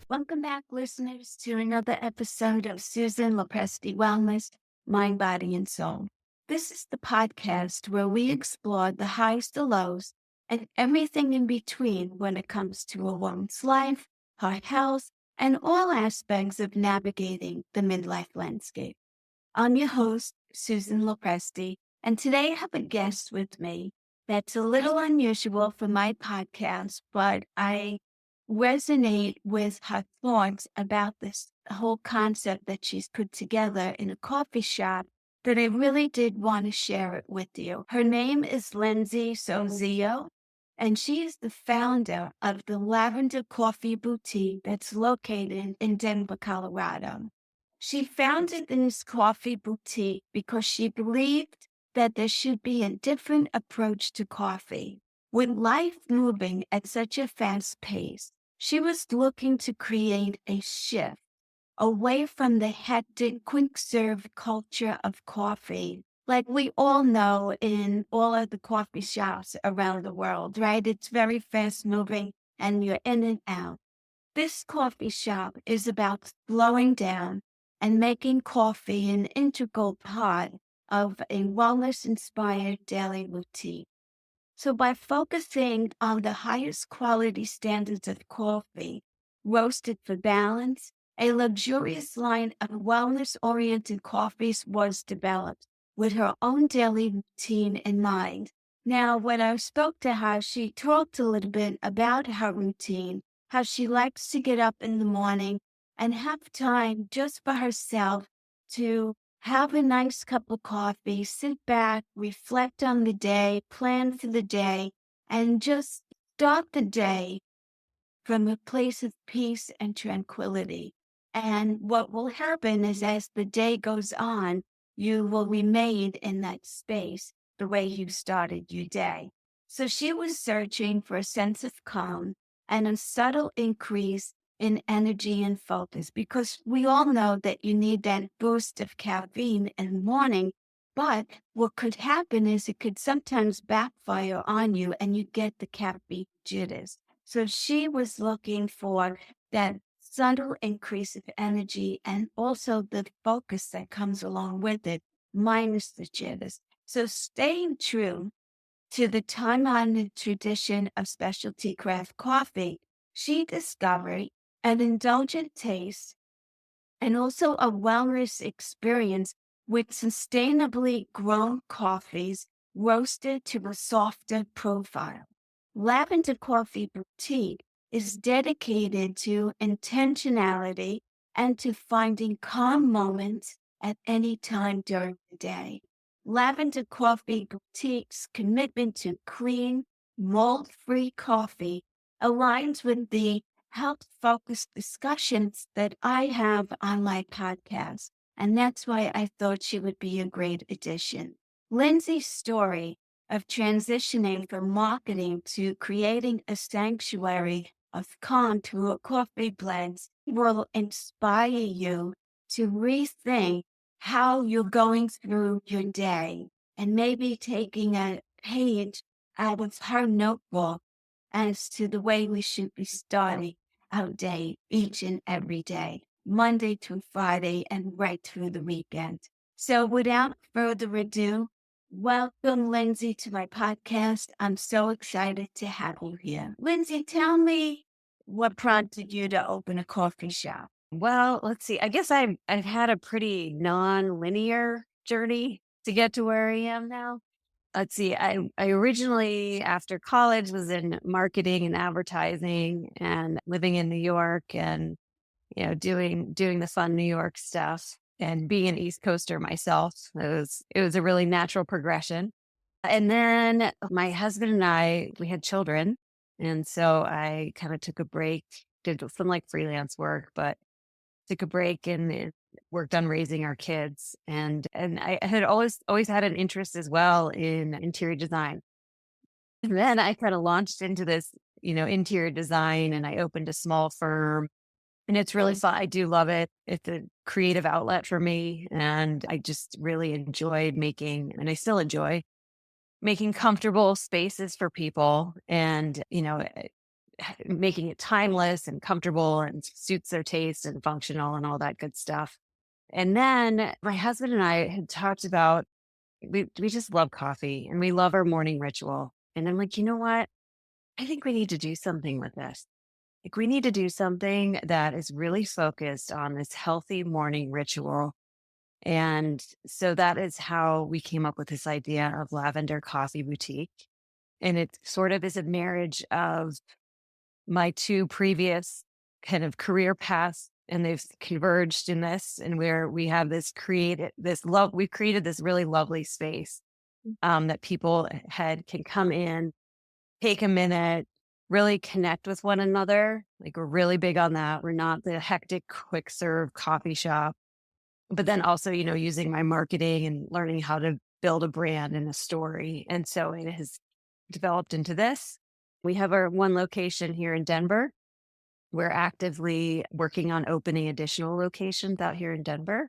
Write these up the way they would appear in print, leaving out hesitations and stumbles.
Welcome back, listeners, to another episode of Susan Lopresti Wellness, Mind, Body, and Soul. This is the podcast where we explore the highs, the lows, and everything in between when it comes to a woman's life, her health, and all aspects of navigating the midlife landscape. I'm your host, Susan Lopresti, and today I have a guest with me that's a little unusual for my podcast, but I resonate with her thoughts about this whole concept that she's put together in a coffee shop that I really did want to share it with you. Her name is Lindsey Sozio, and she is the founder of the Lavender Coffee Boutique that's located in Denver, Colorado. She founded this coffee boutique because she believed that there should be a different approach to coffee. With life moving at such a fast pace, she was looking to create a shift away from the hectic, quick serve culture of coffee, like we all know in all of the coffee shops around the world, right? It's very fast moving and you're in and out. This coffee shop is about slowing down and making coffee an integral part of a wellness-inspired daily routine. So by focusing on the highest quality standards of coffee, roasted for balance, a luxurious line of wellness-oriented coffees was developed with her own daily routine in mind. Now, when I spoke to her, she talked a little bit about her routine, how she likes to get up in the morning and have time just for herself to have a nice cup of coffee, sit back, reflect on the day, plan for the day, and just start the day from a place of peace and tranquility. And what will happen is as the day goes on, you will remain in that space the way you started your day. So she was searching for a sense of calm and a subtle increase in energy and focus because we all know that you need that boost of caffeine in the morning. But what could happen is it could sometimes backfire on you and you get the caffeine jitters. So she was looking for that subtle increase of energy and also the focus that comes along with it, minus the jitters. So staying true to the time-honored tradition of specialty craft coffee, she discovered an indulgent taste and also a wellness experience with sustainably grown coffees roasted to a softer profile. Lavender Coffee Boutique is dedicated to intentionality and to finding calm moments at any time during the day. Lavender Coffee Boutique's commitment to clean, mold-free coffee aligns with the health-focused discussions that I have on my podcast. And that's why I thought she would be a great addition. Lindsey's story of transitioning from marketing to creating a sanctuary of calm through a coffee blends will inspire you to rethink how you're going through your day and maybe taking a page out of her notebook as to the way we should be starting our day each and every day, Monday through Friday and right through the weekend. So without further ado, welcome, Lindsey, to my podcast. I'm so excited to have you here. Lindsey, tell me what prompted you to open a coffee shop. Well, let's see. I guess I've had a pretty non-linear journey to get to where I am now. Let's see. I originally after college was in marketing and advertising and living in New York and doing the fun New York stuff and being an East Coaster myself. It was a really natural progression. And then my husband and I, we had children, and so I kind of took a break, did some like freelance work, but took a break and worked on raising our kids. And I had always had an interest as well in interior design. And then I kind of launched into this, interior design, and I opened a small firm. And it's really fun. I do love it. It's a creative outlet for me. And I just really enjoyed making, and I still enjoy making comfortable spaces for people. And, making it timeless and comfortable and suits their taste and functional and all that good stuff. And then my husband and I had talked about we just love coffee and we love our morning ritual. And I'm like, you know what? I think we need to do something with this. Like we need to do something that is really focused on this healthy morning ritual. And so that is how we came up with this idea of Lavender Coffee Boutique. And it sort of is a marriage of my two previous kind of career paths, and they've converged in this, and where we have we've created this really lovely space that people can come in, take a minute, really connect with one another. Like we're really big on that. We're not the hectic quick serve coffee shop, but then also, using my marketing and learning how to build a brand and a story. And so it has developed into this. We have our one location here in Denver. We're actively working on opening additional locations out here in Denver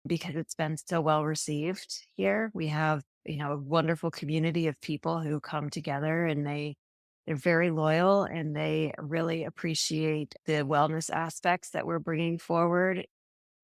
because it's been so well received here. We have, a wonderful community of people who come together, and they're very loyal, and they really appreciate the wellness aspects that we're bringing forward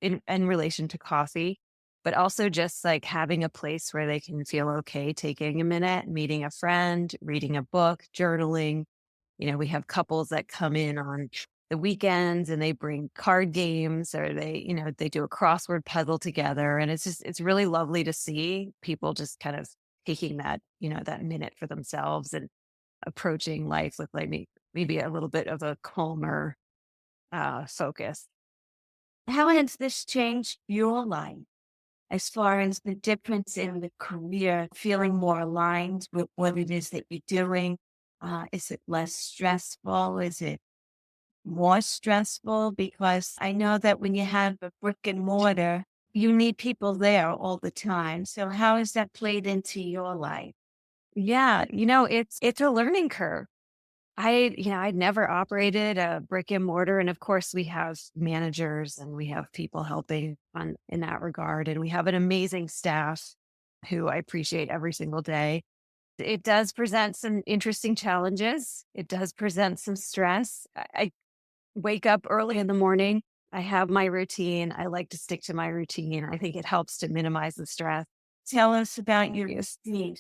in relation to coffee, but also just like having a place where they can feel okay taking a minute, meeting a friend, reading a book, journaling. We have couples that come in on the weekends and they bring card games, or they do a crossword puzzle together. And it's really lovely to see people just kind of taking that minute for themselves and approaching life with like maybe a little bit of a calmer focus. How has this changed your life as far as the difference in the career, feeling more aligned with what it is that you're doing? Is it less stressful? Is it more stressful? Because I know that when you have a brick and mortar, you need people there all the time. So how has that played into your life? Yeah, it's a learning curve. I'd never operated a brick and mortar. And of course, we have managers and we have people helping in that regard. And we have an amazing staff who I appreciate every single day. It does present some interesting challenges. It does present some stress. I wake up early in the morning. I have my routine. I like to stick to my routine. I think it helps to minimize the stress. Tell us about your routine.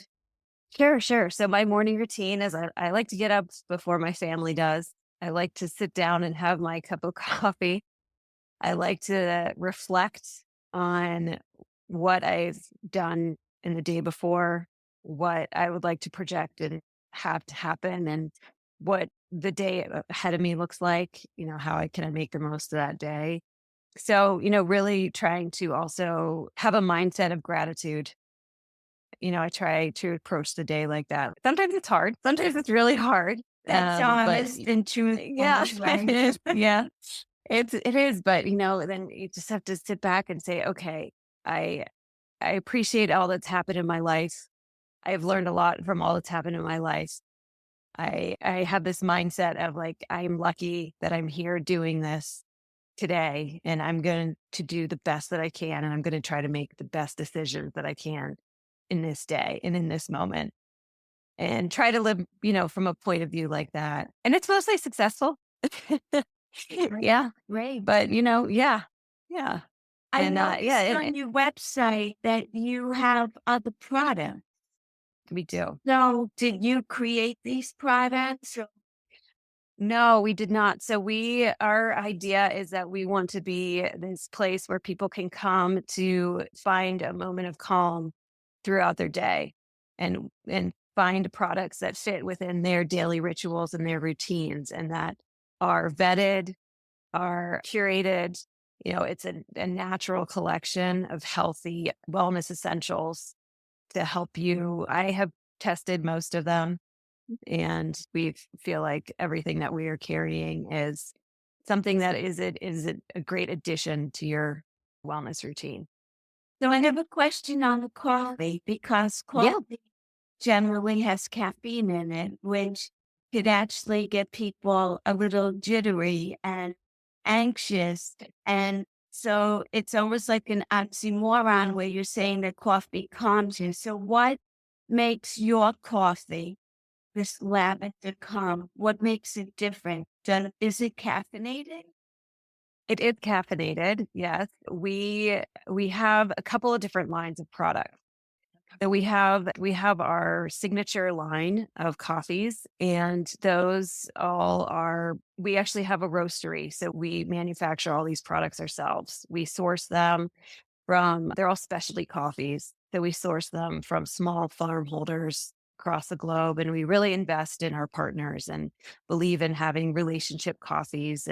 Sure, sure. So my morning routine is I like to get up before my family does. I like to sit down and have my cup of coffee. I like to reflect on what I've done in the day before, what I would like to project and have to happen, and what the day ahead of me looks like, how I can make the most of that day. So, really trying to also have a mindset of gratitude. I try to approach the day like that. Sometimes it's hard. Sometimes it's really hard. That's But honest and truthful, yeah, it right? is. Yeah, it is. But then you just have to sit back and say, okay, I I appreciate all that's happened in my life. I've learned a lot from all that's happened in my life. I have this mindset of like I'm lucky that I'm here doing this today, and I'm going to do the best that I can, and I'm going to try to make the best decisions that I can in this day and in this moment, and try to live, from a point of view like that. And it's mostly successful. Great. Yeah. Great. But, yeah. Yeah. I And yeah, noticed on your website that you have other products. we do. So did you create these products? Or No, we did not. So our idea is that we want to be this place where people can come to find a moment of calm throughout their day, and find products that fit within their daily rituals and their routines, and that are vetted, are curated. It's a natural collection of healthy wellness essentials to help you. I have tested most of them, and we feel like everything that we are carrying is something that is a great addition to your wellness routine. so I have a question on the coffee because Yeah. coffee generally has caffeine in it, which could actually get people a little jittery and anxious. And so it's almost like an oxymoron where you're saying that coffee calms you. So what makes your coffee this lavender calm. What makes it different? Is it caffeinated? It is caffeinated, yes. We have a couple of different lines of product. So we have our signature line of coffees, and those all are we actually have a roastery. So we manufacture all these products ourselves. We source them from they're all specialty coffees. So we source them from small farm holders across the globe, and we really invest in our partners and believe in having relationship coffees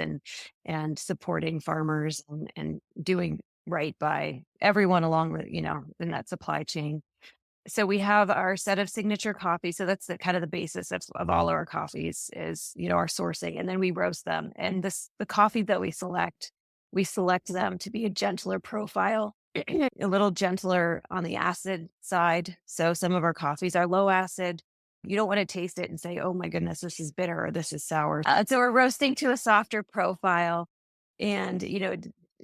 and supporting farmers and doing right by everyone along with, in that supply chain. So we have our set of signature coffee. So that's the kind of the basis of all our coffees is, our sourcing. And then we roast them. And the coffee that we select them to be a gentler profile, a little gentler on the acid side. So some of our coffees are low acid. You don't want to taste it and say, oh my goodness, this is bitter or this is sour. So we're roasting to a softer profile and,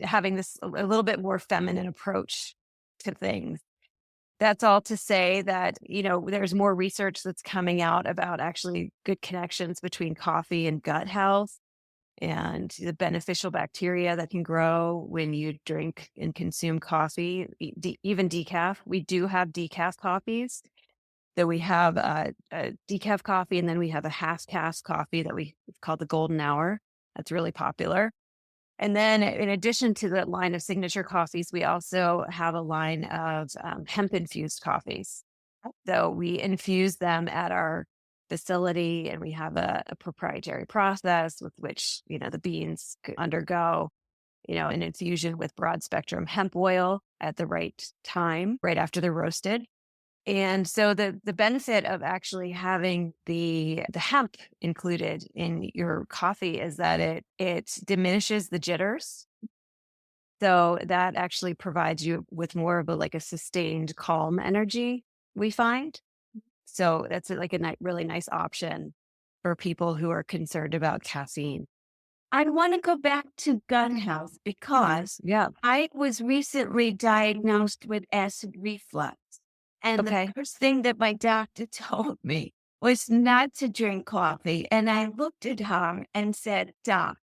having this a little bit more feminine approach to things. That's all to say that, there's more research that's coming out about actually good connections between coffee and gut health and the beneficial bacteria that can grow when you drink and consume coffee, even decaf. We do have decaf coffees. So we have a decaf coffee, and then we have a half cask coffee that we call the golden hour. That's really popular. And then in addition to the line of signature coffees, we also have a line of hemp infused coffees. So we infuse them at our facility, and we have a proprietary process with which, the beans undergo, an infusion with broad spectrum hemp oil at the right time, right after they're roasted. And so the benefit of actually having the hemp included in your coffee is that it diminishes the jitters. So that actually provides you with more of a sustained calm energy, we find. So that's like a really nice option for people who are concerned about caffeine. I want to go back to gut health because Yeah. I was recently diagnosed with acid reflux. And the Okay. first thing that my doctor told me was not to drink coffee. And I looked at her and said, Doc,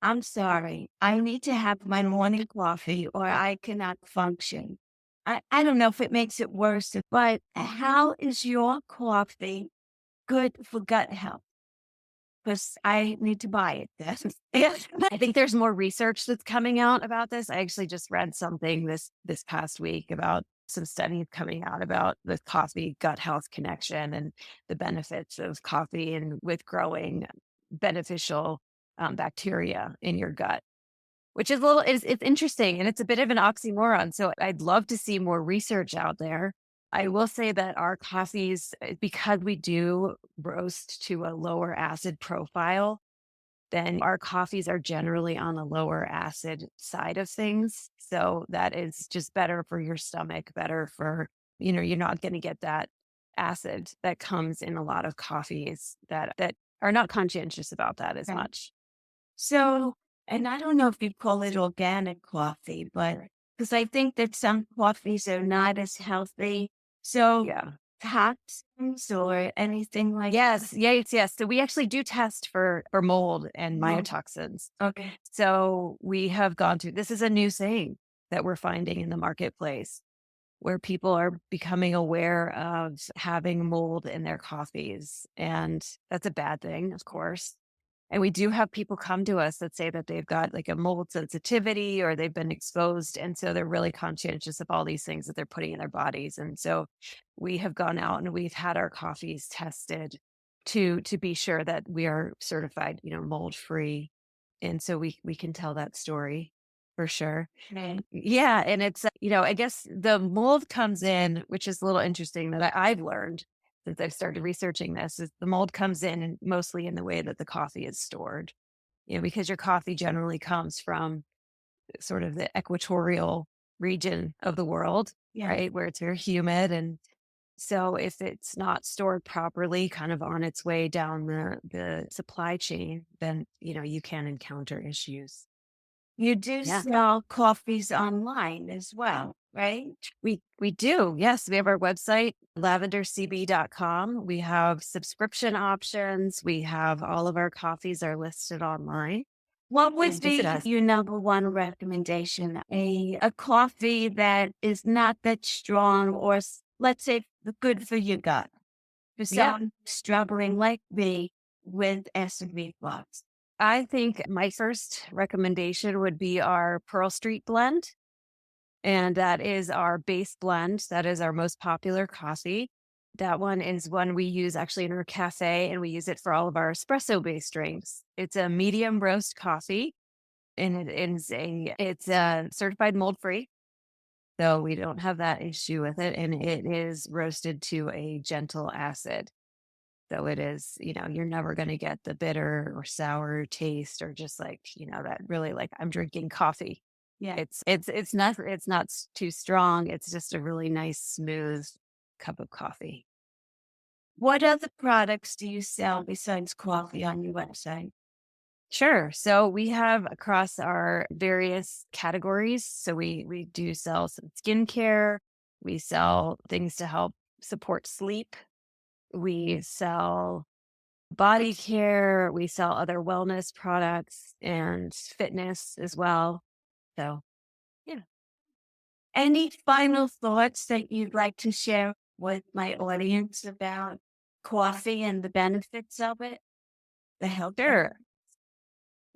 I'm sorry. I need to have my morning coffee or I cannot function. I don't know if it makes it worse, but how is your coffee good for gut health? Because I need to buy it then. Yes. I think there's more research that's coming out about this. I actually just read something this past week about some studies coming out about the coffee gut health connection and the benefits of coffee and with growing beneficial bacteria in your gut, which is it's interesting and it's a bit of an oxymoron. So I'd love to see more research out there. I will say that our coffees, because we do roast to a lower acid profile, then our coffees are generally on the lower acid side of things. So that is just better for your stomach, better for, you're not going to get that acid that comes in a lot of coffees that are not conscientious about that as Right. much. So, and I don't know if you call it organic coffee, but because I think that some coffees are not as healthy. So, Yeah. toxins or anything like Yes, yes, yes. So we actually do test for mold and that? mycotoxins. Okay. So we have gone through this is a new thing that we're finding in the marketplace where people are becoming aware of having mold in their coffees. And that's a bad thing, of course. And we do have people come to us that say that they've got like a mold sensitivity or they've been exposed. And so they're really conscientious of all these things that they're putting in their bodies. And so we have gone out and we've had our coffees tested to be sure that we are certified, mold free. And so we can tell that story for sure. Right. Yeah. And it's, I guess the mold comes in, which is a little interesting that I've learned since I've started researching this, is the mold comes in and mostly in the way that the coffee is stored, because your coffee generally comes from sort of the equatorial region of the world, Yeah. right? Where it's very humid. And so if it's not stored properly, kind of on its way down the supply chain, then, you can encounter issues. You do Yeah. sell coffees online as well, right? We do. Yes, we have our website, lavendercb.com. We have subscription options. We have all of our coffees are listed online. What would And visit be us. your number one recommendation? A coffee that is not that strong or let's say good for your gut. For Yeah. someone struggling like me with acid reflux. I think my first recommendation would be our Pearl Street blend. And that is our base blend. That is our most popular coffee. That one is one we use actually in our cafe, and we use it for all of our espresso based drinks. It's a medium roast coffee, and it's certified mold free. So we don't have that issue with it. And it is roasted to a gentle acid. So it is, you're never going to get the bitter or sour taste or just like, that really like I'm drinking coffee. Yeah. It's not too strong. It's just a really nice, smooth cup of coffee. What other products do you sell besides coffee on your website? Sure. So we have across our various categories. So we do sell some skincare. We sell things to help support sleep. We sell body care. We sell other wellness products and fitness as well. So yeah. Any final thoughts that you'd like to share with my audience about coffee and the benefits of it? The health Sure.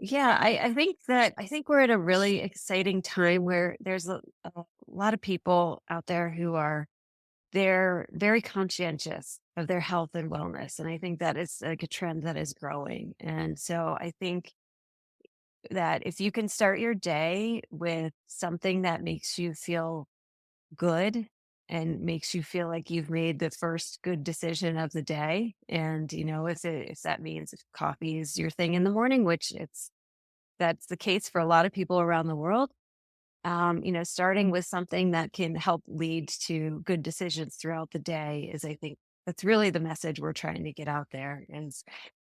Yeah, I think we're at a really exciting time where there's a lot of people out there who are they're very conscientious of their health and wellness. And I think that is like a trend that is growing. And so I think that if you can start your day with something that makes you feel good and makes you feel like you've made the first good decision of the day. And, if that means if coffee is your thing in the morning, which that's the case for a lot of people around the world. Starting with something that can help lead to good decisions throughout the day is, I think, that's really the message we're trying to get out there. And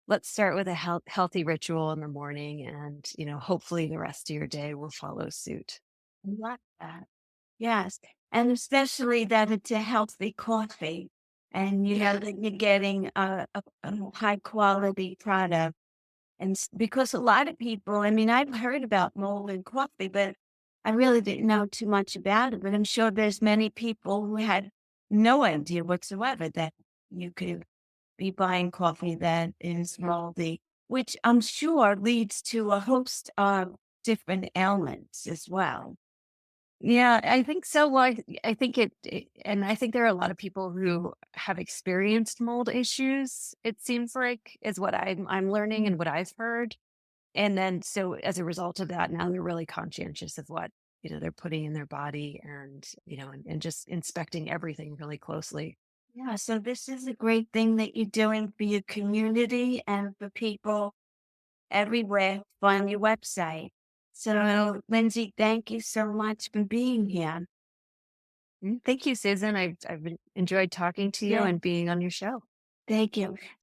let's start with a healthy ritual in the morning, and hopefully the rest of your day will follow suit. I like that. Yes. And especially that it's a healthy coffee and you know that you're getting a high quality product. And because a lot of people, I mean, I've heard about mold in coffee, but I really didn't know too much about it. But I'm sure there's many people who had no idea whatsoever that you could be buying coffee that is moldy, which I'm sure leads to a host of different ailments as well. Yeah, I think so. Well, I think and I think there are a lot of people who have experienced mold issues. It seems like is what I'm learning and what I've heard. And then, so as a result of that, now they're really conscientious of what they're putting in their body, and and just inspecting everything really closely. Yeah, so this is a great thing that you're doing for your community and for people everywhere on your website. So, Lindsay, thank you so much for being here. Thank you, Susan. I've enjoyed talking to you Yeah, and being on your show. thank you.